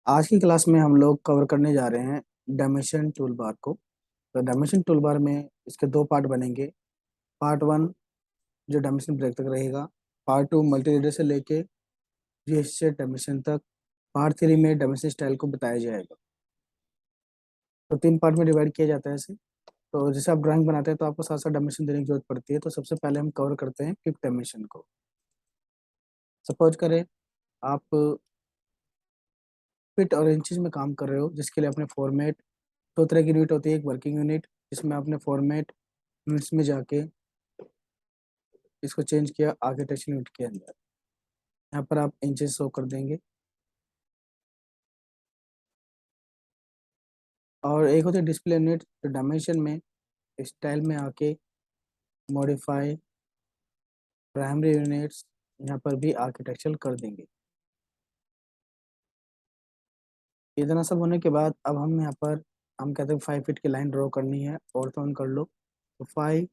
आज की क्लास में हम लोग कवर करने जा रहे हैं डायमेंशन टूलबार को। तो डायमेंशन टूलबार में इसके दो पार्ट बनेंगे। पार्ट वन जो डायमेंशन ब्रेक तक रहेगा। पार्ट टू मल्टी से लेके जीएसटी डायमेंशन तक। पार्ट थ्री में डायमेंशन स्टाइल को बताया जाएगा। तो तीन पार्ट में डिवाइड किया जाता है इसे। तो जैसे आप ड्राइंग बनाते हैं तो आपको साथ साथ डायमेंशन देने की जरूरत पड़ती है। तो सबसे पहले हम कवर करते हैं क्विक डायमेंशन को। सपोज करें आप फीट और इंचज में काम कर रहे हो, जिसके लिए अपने फॉर्मेट दो तरह की यूनिट होती है। एक वर्किंग यूनिट जिसमें आपने फॉर्मेट यूनिट्स में जाके इसको चेंज किया आर्किटेक्चर यूनिट के अंदर। यहाँ पर आप इंचेस शो कर देंगे। और एक होती है डिस्प्ले यूनिट जो डायमेंशन में स्टाइल में आके मॉडिफाई प्राइमरी यूनिट्स यहाँ पर भी आर्किटेक्चर कर देंगे। इतना सब होने के बाद अब हम यहाँ पर हम कहते हैं 5 फीट की लाइन ड्रॉ करनी है और तो ऑन कर लो। तो 5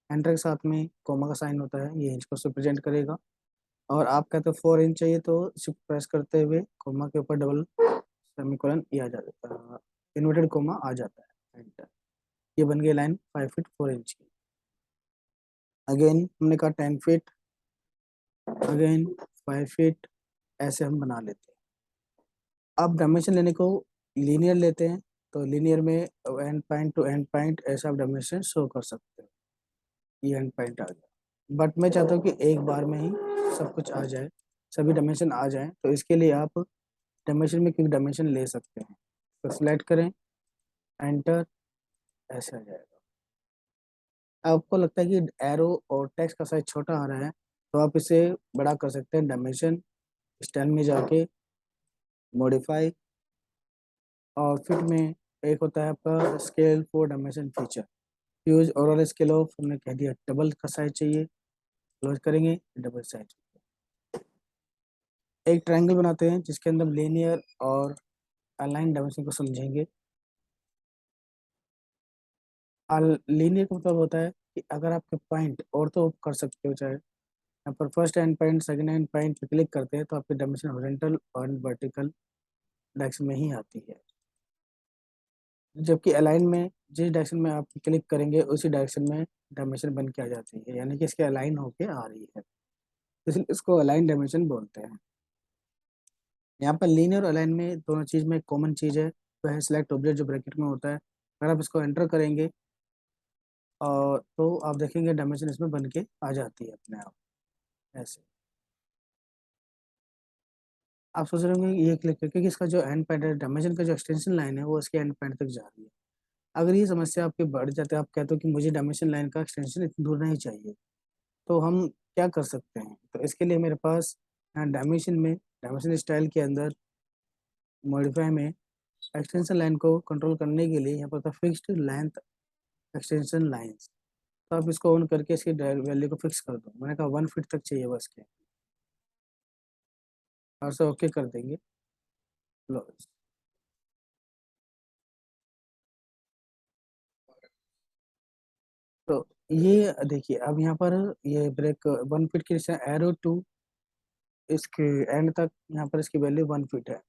एंटर के साथ में कोमा का साइन होता है, ये इंच को रिप्रेजेंट करेगा। और आप कहते हो 4 इंच चाहिए तो शिफ्ट प्रेस करते हुए कोमा के ऊपर डबल सेमीकोलन ये आ जाता है, इन्वर्टेड कोमा आ जाता है। एंटर। ये बन गई लाइन 5 फीट 4 इंच की। अगेन हमने कहा 10 फीट, अगेन 5 फीट, ऐसे हम बना लेते हैं। अब डायमेंशन लेने को लीनियर लेते हैं। तो लीनियर में and point two and point ऐसा आप डायमेंशन शो कर सकते हो। ये एंड पॉइंट आ गया। बट मैं चाहता हूँ कि एक बार में ही सब कुछ आ जाए, सभी डायमेंशन आ जाए। तो इसके लिए आप डायमेंशन में क्विक डायमेंशन ले सकते हैं। तो सिलेक्ट करें, एंटर, ऐसे आ जाएगा। आपको लगता है कि एरो और टेक्स्ट का साइज छोटा आ रहा है तो आप इसे बड़ा कर सकते हैं। डायमेंशन स्टाइल में जाके मॉडिफाई और फिट में एक होता है आपका scale for dimension feature. Use overall scale of, हमने कह दिया डबल का साइज चाहिए। क्लोज करेंगे, डबल साइज। एक ट्रायंगल बनाते हैं जिसके अंदर लीनियर और अलाइन डायमेंशन को समझेंगे। लीनियर का मतलब होता है कि अगर आपके पॉइंट और तो कर सकते हो, चाहे यहाँ पर first and point second and point पे क्लिक करते हैं तो आपकी डायमेंशन हॉरिजॉन्टल और वर्टिकल डायरेक्शन में ही आती है। जबकि अलाइन में जिस डायरेक्शन में आप क्लिक करेंगे उसी डायरेक्शन में डायमेंशन बन के आ जाती है, यानी कि इसके अलाइन होके आ रही है। इसलिए इसको अलाइन डायमेंशन बोलते हैं। यहाँ पर लीनियर और अलाइन में दोनों चीज में कॉमन चीज है, वह है सिलेक्ट ऑब्जेक्ट जो ब्रैकेट में होता है। अगर आप इसको एंटर करेंगे और तो आप देखेंगे डायमेंशन इसमें बन के आ जाती है अपने आप ऐसे। आप सोच रहे होंगे ये क्लिक करके कि इसका जो एंड पॉइंट है, डायमेंशन का जो एक्सटेंशन लाइन है वो इसके एंड पॉइंट तक जा रही है। अगर ये समस्या आपके बढ़ जाते हैं, आप कहते हो कि मुझे डायमेंशन लाइन का एक्सटेंशन इतनी दूर नहीं चाहिए, तो हम क्या कर सकते हैं? तो इसके लिए मेरे पास यहाँ डायमेंशन में डायमेंशन स्टाइल के अंदर मॉडिफाई में एक्सटेंशन लाइन को कंट्रोल करने के लिए यहाँ पर था फिक्स्ड लेंथ एक्सटेंशन लाइंस। तो आप इसको ऑन करके इसकी वैल्यू को फिक्स कर दो। मैंने कहा 1 फीट तक चाहिए बस के, और से ओके कर देंगे। लो, तो ये देखिए अब यहाँ पर ये ब्रेक 1 फीट की एरो टू इसके एंड तक यहाँ पर इसकी वैल्यू 1 फीट है।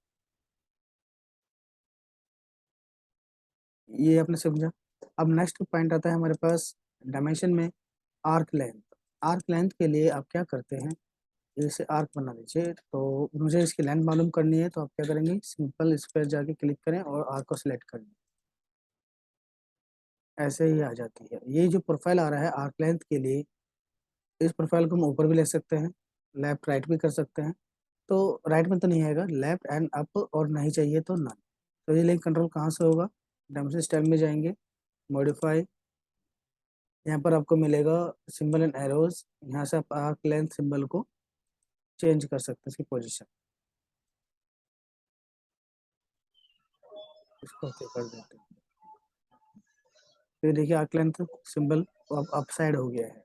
ये आपने समझा। अब नेक्स्ट पॉइंट आता है हमारे पास डायमेंशन में आर्क लेंथ। आर्क लेंथ के लिए आप क्या करते हैं, जैसे आर्क बना लीजिए। तो मुझे इसकी लेंथ मालूम करनी है, तो आप क्या करेंगे, सिंपल इस पर जाके क्लिक करें और आर्क को सिलेक्ट करें। ऐसे ही आ जाती है। ये जो प्रोफाइल आ रहा है आर्क लेंथ के लिए, इस प्रोफाइल को हम ऊपर भी ले सकते हैं, लेफ्ट राइट भी कर सकते हैं। तो राइट में तो नहीं आएगा, लेफ्ट एंड अप, और नहीं चाहिए तो नन। तो ये लिंक कंट्रोल कहाँ से होगा, डायमेंशन स्टाइल में जाएंगे, मॉडिफाई, यहाँ पर आपको मिलेगा सिंबल एंड एरोज। यहाँ से आप आर्क लेंथ सिंबल को चेंज कर सकते हैं, इसकी पोजीशन। इसको ओके कर देते हैं। फिर देखिए आर्क लेंथ सिंबल अब अप साइड हो गया है।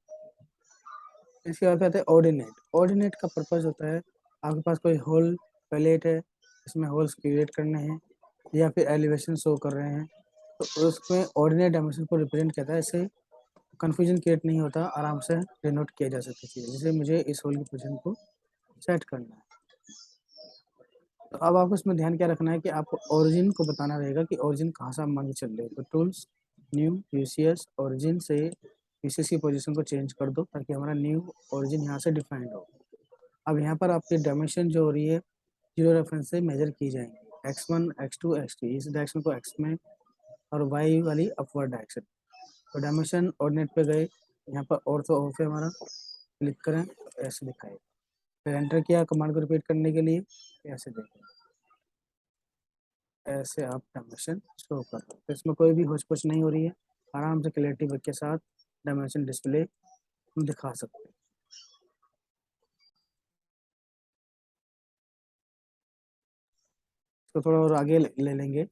इसके बाद आते हैं ऑर्डिनेट। ऑर्डिनेट का पर्पज होता है, आपके पास कोई होल पैलेट है, इसमें होल्स क्रिएट करने हैं या फिर एलिवेशन शो कर रहे हैं, तो उसमें ऑर्डिनेट डायमेंशन को रिप्रेजेंट करता है। इससे कंफ्यूजन क्रिएट नहीं होता, आराम से डिनोट किया जा सकती है। जैसे मुझे इस होल की पोजीशन को सेट करना है, तो अब आपको इसमें ध्यान क्या रखना है कि आपको ओरिजिन को बताना रहेगा कि ओरिजिन कहाँ से आप मान के चल रहे हो। तो टूल्स, न्यू, यूसीएस, ओरिजिन से यूसीएस की पोजीशन को चेंज कर दो ताकि हमारा न्यू ओरिजिन यहाँ से डिफाइंड हो। अब यहाँ पर आपकी डायमेंशन जो हो रही है जीरो रेफरेंस से मेजर की जाएंगी, x1, x2, x3, इस डायरेक्शन को x में और y वाली अपवर्ड डायरेक्शन। तो डायमेंशन ऑर्डिनेट पे गए, यहाँ पर ऑर्थो ऑफ है हमारा, क्लिक करें ऐसे दिखाएगा। फिर एंटर किया कमांड को रिपीट करने के लिए, ऐसे देखें, ऐसे आप डायमेंशन शो कर रहे हो। तो इसमें कोई भी होच पोच नहीं हो रही है, आराम से क्लियरिटी वर्क के साथ डायमेंशन डिस्प्ले हम दिखा सकते हैं। तो थोड़ा और आगे ले लेंगे।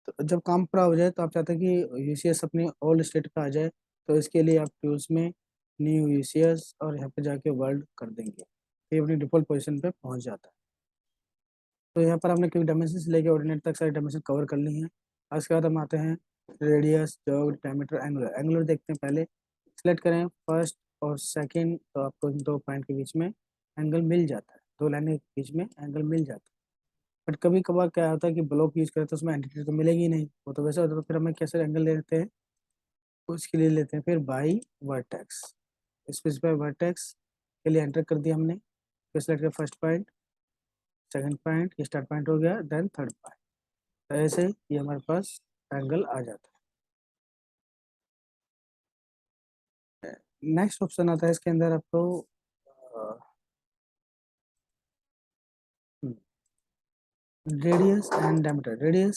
तो जब काम पूरा हो जाए तो आप चाहते हैं कि यूसीएस अपनी ओल्ड स्टेट पे आ जाए, तो इसके लिए आप टूल्स में न्यू यूसीएस और यहाँ पे जाके वर्ल्ड कर देंगे, ये अपनी डिफॉल्ट पोजीशन पे पहुंच जाता है। तो यहाँ पर हमने क्विक डायमेंशन से लेके ऑर्डिनेट तक सारी डायमेंशन कवर कर ली हैं। और उसके बाद हम आते हैं radius, jog, diameter, angular. Angular देखते हैं पहले, सिलेक्ट करें फर्स्ट और सेकंड, तो आपको इन दो पॉइंट के बीच में एंगल मिल जाता है, दो लाइन के बीच में एंगल मिल जाता है। बट कभी कभार क्या होता है कि ब्लॉक यूज करें तो उसमें एंटिटी तो मिलेगी नहीं, वो तो वैसे होता है। तो फिर हमें कैसे एंगल लेते हैं, उसके लिए लेते हैं फिर बाई वर्टेक्स। स्पेसिफाई वर्टेक्स के लिए एंटर कर दिया हमने, फिर सेलेक्ट कर फर्स्ट पॉइंट, सेकंड पॉइंट, ये स्टार्ट पॉइंट हो गया, देन थर्ड पॉइंट। तो ऐसे ये हमारे पास एंगल आ जाता है। नेक्स्ट ऑप्शन आता है इसके अंदर आपको radius and diameter. Radius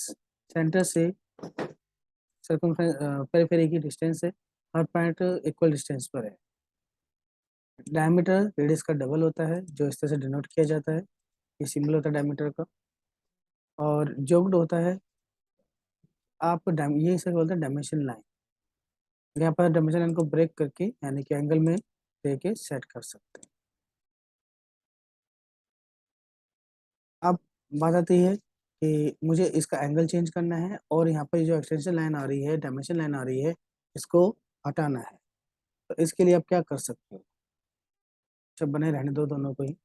centre से सर्कमफ्रेंस पेरिफेरी की डिस्टेंस है, हर पॉइंट इक्वल डिस्टेंस पर है। डायमीटर रेडियस का डबल होता है, जो इस तरह से डिनोट किया जाता है, ये सिंबल होता है डायमीटर का। और जोग्ड होता है, आप ये इसे बोलते हैं डायमेंशन लाइन। यहाँ पर डायमेंशन लाइन को ब्रेक करके यानी कि एंगल में दे के सेट कर सकते हैं। अब बात आती है कि मुझे इसका एंगल चेंज करना है और यहाँ पर जो एक्सटेंशन लाइन आ रही है, डायमेंशन लाइन आ रही है, इसको हटाना है। तो इसके लिए आप क्या कर सकते हो, जब बने रहने दो दोनों को ही।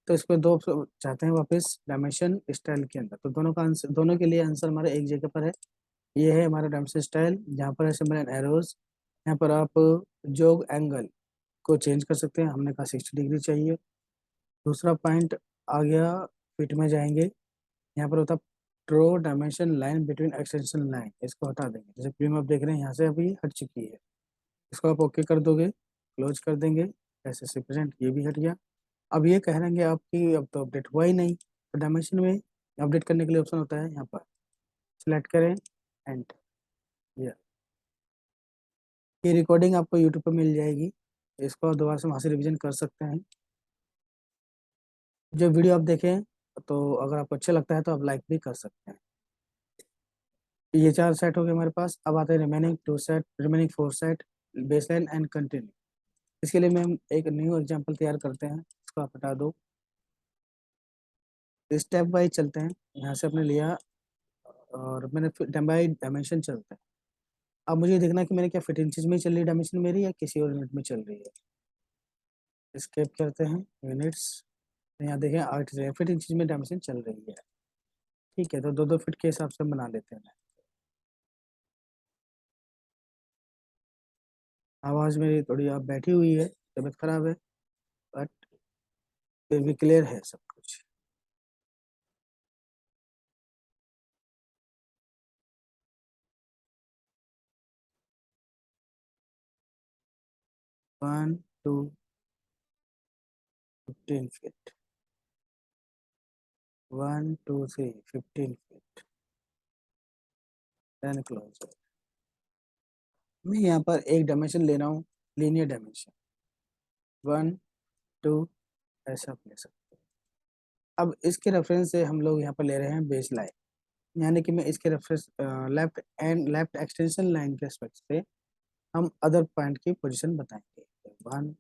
तो इस पर दो चाहते हैं वापस डायमेंशन स्टाइल के अंदर, तो दोनों का आंसर, दोनों के लिए आंसर हमारे एक जगह पर है। ये है हमारा डायमेंशन स्टाइल, जहाँ पर है सिंबल एंड एरोज। यहाँ पर आप जोग एंगल को चेंज कर सकते हैं, हमने कहा 60 डिग्री चाहिए। दूसरा पॉइंट आ गया, फिट में जाएंगे, यहाँ पर होता है draw dimension line between extension line, इसको हटा देंगे। जैसे प्रीमियम आप देख रहे हैं यहाँ से अभी हट चुकी है, इसको आप ओके कर दोगे, क्लोज कर देंगे, ऐसे से प्रेजेंट ये भी हट गया। अब ये कह रहे हैं आपकी अब तो अपडेट हुआ ही नहीं, तो डायमेंशन में अपडेट करने के लिए ऑप्शन होता है, यहाँ पर सिलेक्ट करें एंड ये रिकॉर्डिंग आपको यूट्यूब पर मिल जाएगी, इसको आप दोबारा से वहाँ से रिवीजन कर सकते हैं। जो वीडियो आप देखें, तो अगर आपको अच्छा लगता है तो आप लाइक भी कर सकते हैं। ये 4 सेट हो गए हमारे पास। अब आते हैं remaining 2 set, remaining 4 set, baseline and continue. इसके लिए मैं एक न्यू एग्जांपल तैयार करते हैं, इसको आप हटा दो। स्टेप वाइज चलते हैं, यहाँ से आपने लिया और मैंने बाई डायमेंशन चलते हैं। अब मुझे देखना है कि मैंने क्या फिट इंचज में चल रही है डायमेंशन मेरी, या किसी और यूनिट में चल रही है। स्केप करते हैं यूनिट्स, यहाँ देखें 8 फिट इंचज में डायमेंशन चल रही है। ठीक है, तो 2-2 फीट के हिसाब से बना लेते हैं। आवाज़ मेरी थोड़ी आप बैठी हुई है, तबीयत खराब है, बट फिर भी क्लियर है सब कुछ। One two 15 feet, 1 2 3 15 feet, then close. मैं यहाँ पर एक डायमेंशन ले रहा हूँ, लीनियर डायमेंशन 1 2, ऐसा आप ले सकते हैं। अब इसके रेफरेंस से हम लोग यहाँ पर ले रहे हैं बेस लाइन, यानी कि मैं इसके reference left and left extension line के रेस्पेक्ट से हम अदर पॉइंट की पोजीशन बताएंगे। 1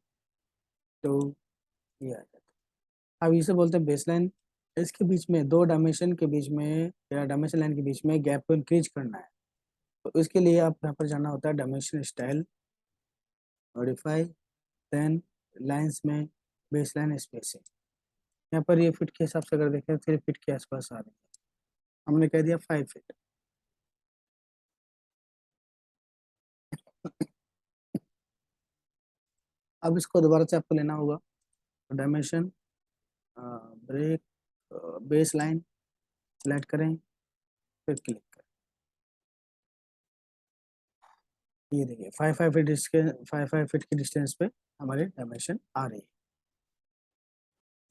2, ये आ जाता है। अब इसे बोलते हैं बेस लाइन। इसके बीच में दो डायमेंशन के बीच में या डायमेंशन लाइन के बीच में गैप को इंक्रीज करना है, तो इसके लिए आप यहाँ पर जाना होता है dimension style, modify, then lines में बेस लाइन स्पेसिंग, यहाँ पर ये फिट के हिसाब से अगर देखें 3 फीट के आसपास आ रही है, हमने कह दिया 5 फीट। अब इसको दोबारा से आपको लेना होगा, dimension, break, base line select करें, फिर क्लिक करें। ये देखिए 5 5 फीट की डिस्टेंस पे हमारे डायमेंशन आ रही है।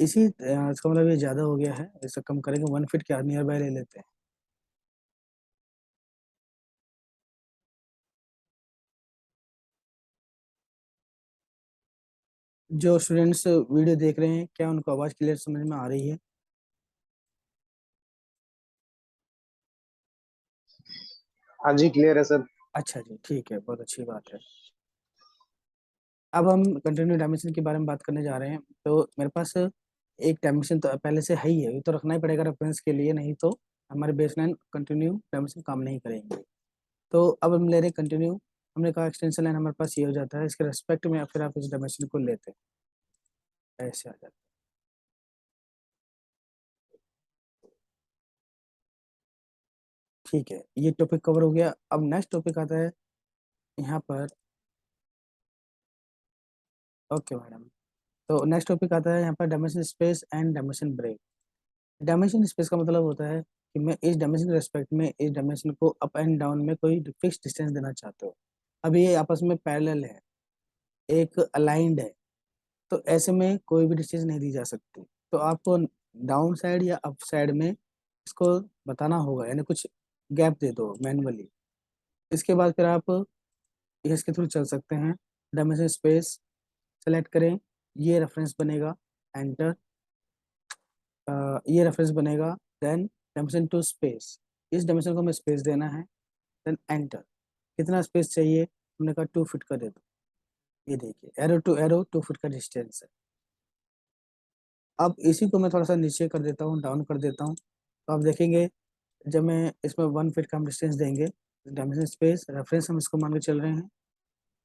इसका मतलब ये ज़्यादा हो गया है, इसे कम करेंगे, 1 फीट के नियर बाय ले लेते हैं। जो स्टूडेंट्स वीडियो देख रहे हैं, क्या उनको आवाज़ क्लियर समझ में आ रही है? हाँ जी, क्लियर है सर। अच्छा जी, ठीक है, बहुत अच्छी बात है। अब हम कंटिन्यू डायमेंशन के बारे में बात करने जा रहे हैं। तो मेरे पास एक डायमेंशन तो पहले से है ही है, ये तो रखना ही पड़ेगा रेफरेंस के लिए, नहीं तो हमारे बेसलाइन कंटिन्यू डायमेंशन काम नहीं करेंगे। तो अब हम ले रहे हैं कंटिन्यू, हमने कहा एक्सटेंशन लाइन हमारे पास ये हो जाता है, इसके रेस्पेक्ट में फिर आप इस डायमेंशन को लेते हैं, ऐसे आ जाता है। ठीक है, ये टॉपिक कवर हो गया। अब नेक्स्ट टॉपिक आता है यहाँ पर। ओके मैडम, तो नेक्स्ट टॉपिक आता है यहाँ पर dimension space and dimension break. Dimension space का मतलब होता है कि मैं इस डायमेंशन के रेस्पेक्ट में इस डायमेंशन को अप एंड डाउन में कोई फिक्स डिस्टेंस देना चाहते हो। अब ये आपस में पैरेलल है, एक अलाइंड है, तो ऐसे में कोई भी डिस्टेंस नहीं दी जा सकती। तो आपको डाउन साइड या अप साइड में इसको बताना होगा, यानी कुछ गैप दे दो मैनुअली। इसके बाद फिर आप इसके थ्रू चल सकते हैं। डायमेंशन स्पेस सेलेक्ट करें, ये रेफरेंस बनेगा, एंटर, ये रेफरेंस बनेगा, देन डायमेंशन टू स्पेस, इस डायमेंशन को हमें स्पेस देना है, देन एंटर। कितना स्पेस चाहिए, हमने कहा 2 फीट का दे दो। ये देखिए एरो टू एरो 2 फीट का डिस्टेंस है। अब इसी को मैं थोड़ा सा नीचे कर देता हूँ, डाउन कर देता हूँ, तो आप देखेंगे जब मैं इसमें 1 फीट का हम डिस्टेंस देंगे, डायमेंशन स्पेस रेफरेंस हम इसको मान के चल रहे हैं,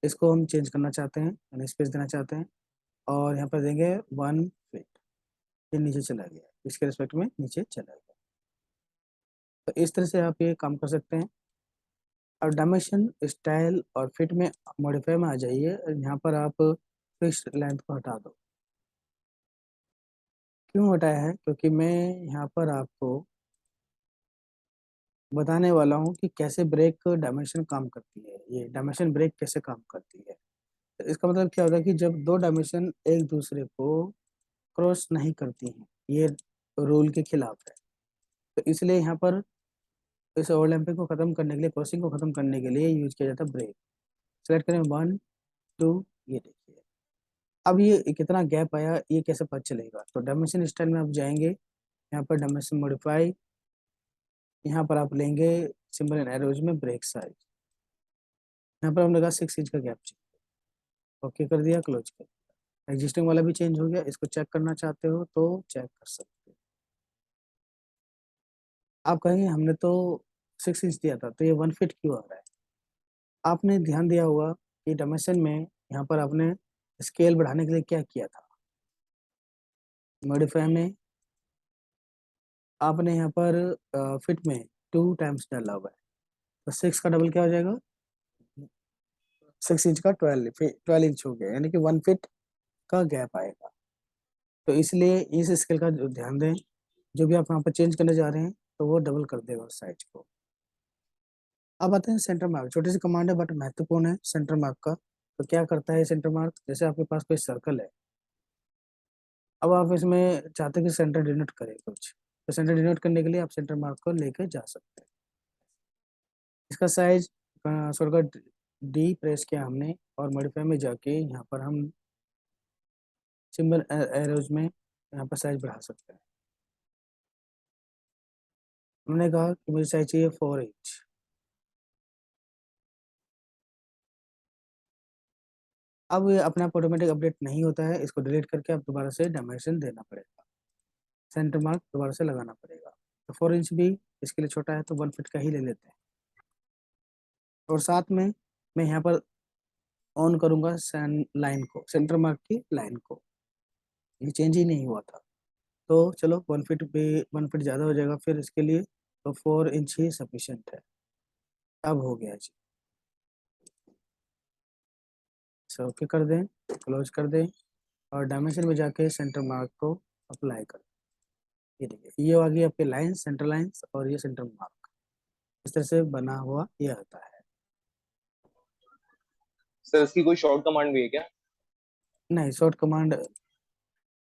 इसको हम चेंज करना चाहते हैं, यानी स्पेस देना चाहते हैं, और यहाँ पर देंगे 1 फीट, ये नीचे चला गया, इसके रिस्पेक्ट में नीचे चला गया। तो इस तरह से आप ये काम कर सकते हैं। और डायमेंशन स्टाइल और फिट में मॉडिफाई में आ जाइए, यहाँ पर आप फिक्स लेंथ को हटा दो। क्यों हटाया है, क्योंकि मैं यहाँ पर आपको बताने वाला हूँ कि कैसे ब्रेक डायमेंशन काम करती है, ये डायमेंशन ब्रेक कैसे काम करती है। तो इसका मतलब क्या होता है कि जब दो डायमेंशन एक दूसरे को क्रॉस नहीं करती हैं, ये रूल के खिलाफ है, तो इसलिए यहाँ पर इस ओवरलैपिंग को खत्म करने के लिए, क्रॉसिंग को खत्म करने के लिए यूज किया जाता है ब्रेक। सेलेक्ट करें 1 2, ये देखिए अब ये कितना गैप आया, ये कैसे पता चलेगा। तो डायमेंशन स्टाइल में आप जाएंगे, यहाँ पर डायमेंशन मॉडिफाई, यहाँ पर आप लेंगे सिंबल एंड एरोज में ब्रेक साइज, यहाँ पर हमने कहा 6 इंच का गैप चाहिए, ओके कर दिया, क्लोज कर दिया। एग्जिस्टिंग वाला भी चेंज हो गया, इसको चेक करना चाहते हो तो चेक कर सकते हो। आप कहेंगे हमने तो 6 इंच दिया था, तो ये 1 फीट क्यों आ रहा है। आपने ध्यान दिया होगा कि डायमेंशन में यहाँ पर आपने स्केल बढ़ाने के लिए क्या किया था, मॉडिफाई में आपने यहाँ पर फिट में 2 टाइम्स डाला हुआ है, तो 6 का डबल क्या हो जाएगा, 6 इंच का 12 इंच हो गया, यानी कि 1 फीट का गैप आएगा। तो इसलिए इस स्केल का जो ध्यान दें, जो भी आप यहाँ पर चेंज करने जा रहे हैं तो वो डबल कर देगा उस साइज को। अब आते हैं सेंटर मार्क, छोटी सी कमांड है बट महत्वपूर्ण है सेंटर मार्क का। तो क्या करता है सेंटर मार्क, जैसे आपके पास कोई सर्कल है, अब आप इसमें चाहते हैं कि सेंटर डिनोट करे कुछ, तो सेंटर डिनोट करने के लिए आप सेंटर मार्क को लेके जा सकते हैं। इसका साइज का डी प्रेस किया हमने, और मॉडिफाई में जाके यहाँ पर हम सिंबल एरोज में यहाँ पर साइज बढ़ा सकते हैं। हमने कहा कि मुझे साइज चाहिए 4 इंच। अब ये अपने आप ऑटोमेटिक अपडेट नहीं होता है, इसको डिलीट करके आप दोबारा से डायमेंशन देना पड़ेगा, सेंटर मार्क दोबारा से लगाना पड़ेगा। तो 4 इंच भी इसके लिए छोटा है, तो 1 फीट का ही ले लेते हैं। और साथ में मैं यहाँ पर ऑन करूंगा लाइन को, सेंटर मार्क की लाइन को, ये चेंज ही नहीं हुआ था। तो चलो 1 फीट पे 1 फीट ज़्यादा हो जाएगा फिर इसके लिए, तो 4 इंच ही सफिशियंट है। अब हो गया जी, इसे ओके कर दें, क्लोज कर दें, और डायमेंशन में जाके सेंटर मार्क को अप्लाई कर। ये देखिए ये आ गई आपकी लाइन, सेंटर लाइन्स, और ये सेंटर मार्क इस तरह से बना हुआ ये आता है। सर इसकी कोई शॉर्ट कमांड भी है क्या? नहीं, शॉर्ट कमांड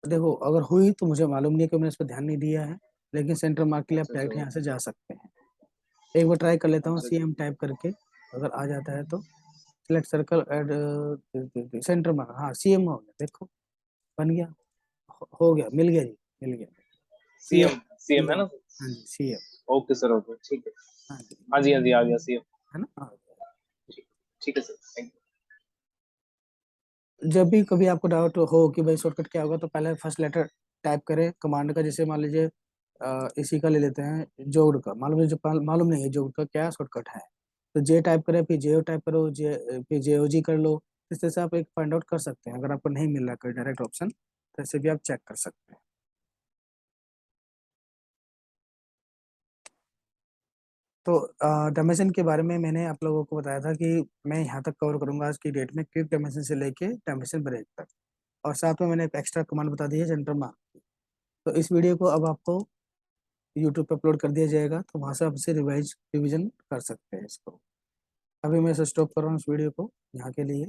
देखो अगर हुई तो मुझे मालूम नहीं है कि मैंने इस पर ध्यान नहीं दिया है, लेकिन सेंटर मार्क के लिए आप अच्छा डायरेक्ट अच्छा। यहाँ से जा सकते हैं। एक बार ट्राई कर लेता हूँ अच्छा अच्छा। CM टाइप करके, अगर आ जाता है तो select circle add centre mark, हाँ CM हो गया, देखो बन गया, हो गया, मिल गया जी, मिल गया। CM, सीएम सीएम है CM, ना? हाँ जी CM, ओके सर, ओके, ठीक है। हाँ जी, हाँ जी, हाँ जी, आ गया सीएम। है ना, हाँ। ठीक, ठीक है सर, थैंक जब भी कभी आपको डाउट हो कि भाई शॉर्टकट क्या होगा, तो पहले फर्स्ट लेटर टाइप करें कमांड का, जैसे मान लीजिए इसी का ले लेते हैं, जोड़ का, मालूम है जो मालूम नहीं है जोड़ का क्या शॉर्टकट है, तो जे टाइप करें, फिर जेओ टाइप करो, जे फिर JOG कर लो। इस तरह से आप एक फाइंड आउट कर सकते हैं, अगर आपको नहीं मिल रहा कोई डायरेक्ट ऑप्शन, तो ऐसे भी आप चेक कर सकते हैं। तो डायमेंशन के बारे में मैंने आप लोगों को बताया था कि मैं यहाँ तक कवर करूंगा आज की डेट में, क्विक डायमेंशन से लेके डायमेंशन ब्रेक तक, और साथ में मैंने एक एक्स्ट्रा कमांड बता दी है सेंटर मार्क। तो इस वीडियो को अब आपको यूट्यूब पे अपलोड कर दिया जाएगा, तो वहाँ से आप इसे रिवाइज रिविजन कर सकते हैं इसको। अभी मैं इसे स्टॉप कर रहा हूँ इस वीडियो को यहाँ के लिए।